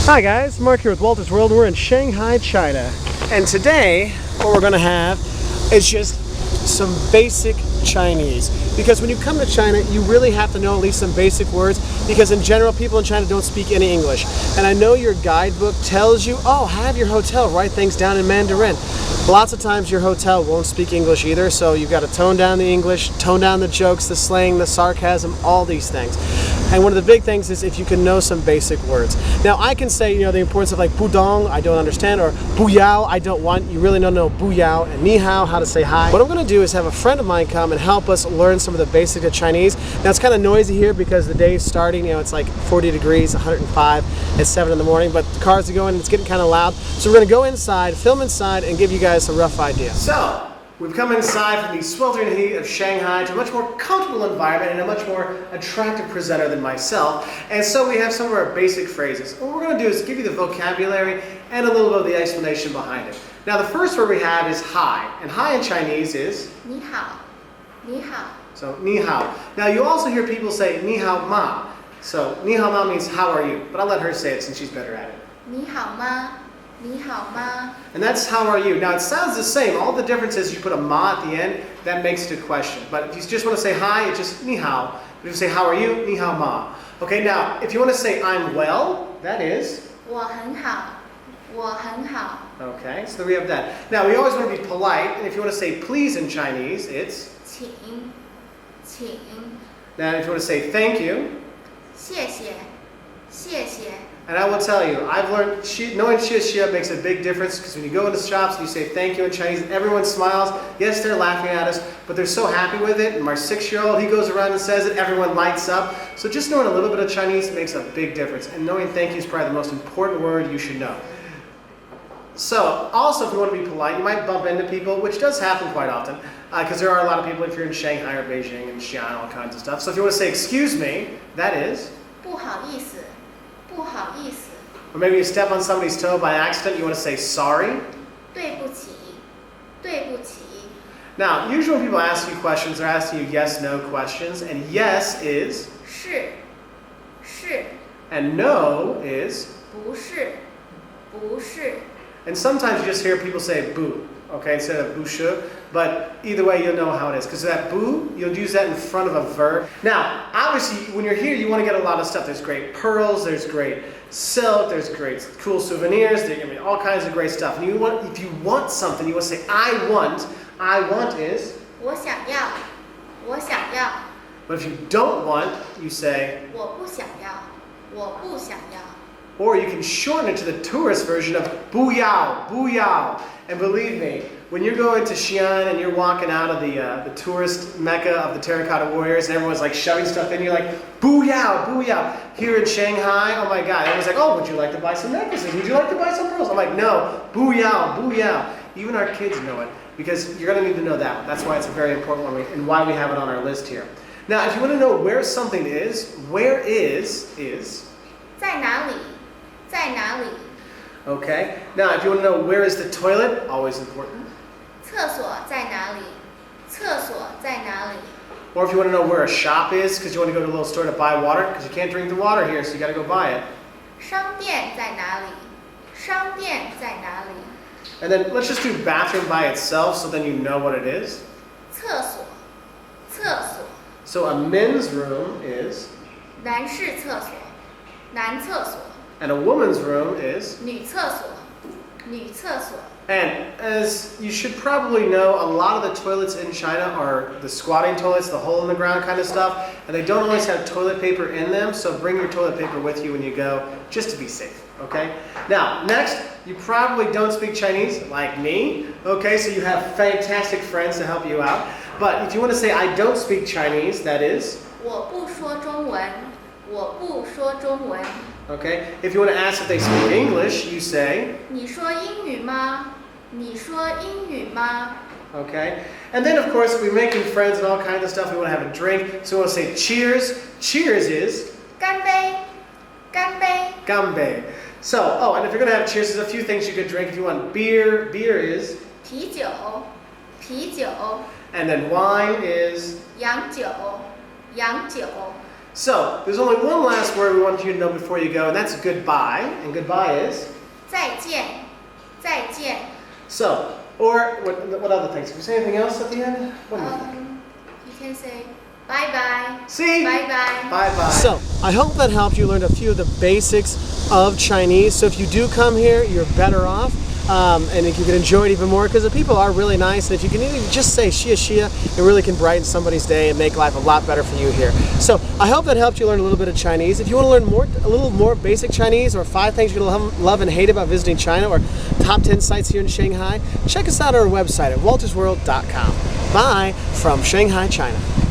Hi guys, Mark here with Wolters World. We're in Shanghai, China. And today, what we're gonna have is just some basic Chinese. Because when you come to China, you really have to know at least some basic words, because in general, people in China don't speak any English. And I know your guidebook tells you, oh, have your hotel write things down in Mandarin. Lots of times your hotel won't speak English either, so you've got to tone down the English, tone down the jokes, the slang, the sarcasm, all these things. And one of the big things is if you can know some basic words. Now I can say, the importance of like Bu Dong, I don't understand, or Bu Yao, I don't want. You really don't know Bu Yao and Ni Hao, how to say hi. What I'm going to do is have a friend of mine come and help us learn some of the basics of Chinese. Now it's kind of noisy here because the day is starting, it's like 40 degrees, 105 at 7 in the morning, but the cars are going and it's getting kind of loud. So we're going to go inside, film inside, and give you guys a rough idea. So, we've come inside from the sweltering heat of Shanghai to a much more comfortable environment and a much more attractive presenter than myself. And so we have some of our basic phrases. What we're going to do is give you the vocabulary and a little bit of the explanation behind it. Now the first word we have is hi. And hi in Chinese is? Ni hao. Ni hao. So, ni hao. Now you also hear people say ni hao ma. So, ni hao ma means how are you? But I'll let her say it since she's better at it. Ni hao ma. Ni hao ma. And that's how are you. Now it sounds the same. All the difference is you put a ma at the end, that makes it a question. But if you just want to say hi, it's just ni hao. But if you say how are you, ni hao ma. Okay, now if you want to say I'm well, that is? 我很好. 我很好. Okay, so we have that. Now we always want to be polite, and if you want to say please in Chinese, it's? 请. 请. Now if you want to say thank you, 谢谢. 谢谢. And I will tell you, I've learned knowing Xie Xie makes a big difference, because when you go into shops and you say thank you in Chinese, everyone smiles. Yes, they're laughing at us, but they're so happy with it. And my 6-year-old, he goes around and says it, everyone lights up. So just knowing a little bit of Chinese makes a big difference. And knowing thank you is probably the most important word you should know. So, also if you want to be polite, you might bump into people, which does happen quite often, because there are a lot of people if you're in Shanghai or Beijing and Xi'an, all kinds of stuff. So if you want to say excuse me, that is? 不好意思. 不好意思. Or maybe you step on somebody's toe by accident, you want to say sorry. 对不起. 对不起. Now, usually when people ask you questions, they're asking you yes, no questions, and yes is? 是. 是. And no is? 不是. 不是. And sometimes you just hear people say bu, okay, instead of bu shuo, but either way you'll know how it is. Because that bu, you'll use that in front of a verb. Now, obviously, when you're here, you want to get a lot of stuff. There's great pearls, there's great silk, there's great cool souvenirs, all kinds of great stuff. And if you want something, you want to say, I want is? 我想要. 我想要. But if you don't want, you say? 我不想要. 我不想要. Or you can shorten it to the tourist version of Bu Yao, Bu Yao. And believe me, when you're going to Xi'an and you're walking out of the tourist mecca of the Terracotta warriors and everyone's like shoving stuff in, you're like, Bu Yao, Bu Yao. Here in Shanghai, oh my God, everyone's like, oh, would you like to buy some necklaces? Would you like to buy some pearls? I'm like, no, Bu Yao, Bu Yao. Even our kids know it, because you're going to need to know that one. That's why it's a very important one and why we have it on our list here. Now, if you want to know where something is, where is? 在哪里? 在哪里? Okay. Now, if you want to know where is the toilet, always important. 厕所在哪里? 厕所在哪里? Or if you want to know where a shop is, because you want to go to a little store to buy water, because you can't drink the water here, so you got to go buy it. 商店在哪里? 商店在哪里? And then let's just do bathroom by itself, so then you know what it is. 厕所. 厕所. So a men's room is? 男士厕所. 男厕所. And a woman's room is? 女厕所. 女厕所. And as you should probably know, a lot of the toilets in China are the squatting toilets, the hole in the ground kind of stuff, and they don't always have toilet paper in them, so bring your toilet paper with you when you go, just to be safe, okay? Now, next, you probably don't speak Chinese, like me, okay, so you have fantastic friends to help you out, but if you want to say, I don't speak Chinese, that is? 我不说中文. 我不说中文. Okay, if you want to ask if they speak English, you say? 你说英语吗? 你说英语吗? Okay, and then of course we're making friends and all kinds of stuff. We want to have a drink, so we want to say cheers. Cheers is? 干杯. 干杯. Gan Bei. So, and if you're going to have cheers, there's a few things you could drink. If you want beer, beer is? 啤酒. 啤酒. And then wine is? 洋酒. 洋酒. So, there's only one last word we want you to know before you go, and that's goodbye. And goodbye is? 再见,再见. So, or what other things? Can we say anything else at the end? What do you think? You can say bye bye. See? Bye bye. Bye bye. So, I hope that helped you learn a few of the basics of Chinese. So if you do come here, you're better off. And if you can enjoy it even more, because the people are really nice, and if you can even just say Xia Xia, it really can brighten somebody's day and make life a lot better for you here. So I hope that helped you learn a little bit of Chinese. If you want to learn a little more basic Chinese, or 5 things you're going to love and hate about visiting China, or top 10 sites here in Shanghai, check us out on our website at woltersworld.com. Bye from Shanghai, China.